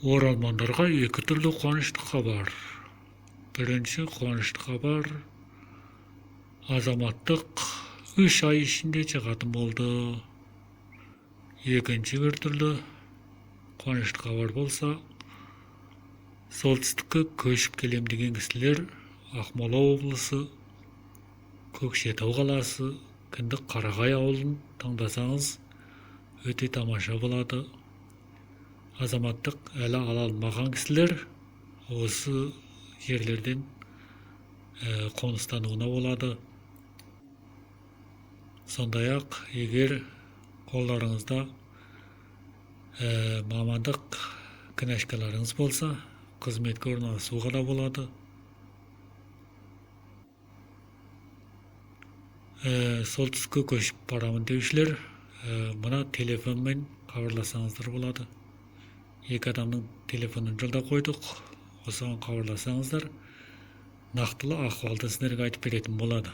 Oralmandарға екі түрлі қуанышты хабар. Бірінші қуанышты хабар азаматтық 3 ай ішінде шығатын болды. Екінші бір түрлі қуанышты хабар болса, солтүстікке көшіп келем деген кісілер Ақмола облысы, Көкшетау қаласы, Кіндік Қарағай ауылын таңдасаңыз өте тамаша болады. Азаматтық әлі ала алмаған кісілер осы жерлерден қоныстануына болады. Сондай-ақ, егер қолдарыңызда мамандық кінәшкаларыңыз болса, қызметке орналасуға да болады. Солтүстікке көшіп барамын деушілер, мына телефонмен хабарласаңыздар болады. Екі адамның телефонын жолда қойдық, осыған хабарласаңыздар, нақтылы ахуалды сіздерге айтып беретін болады.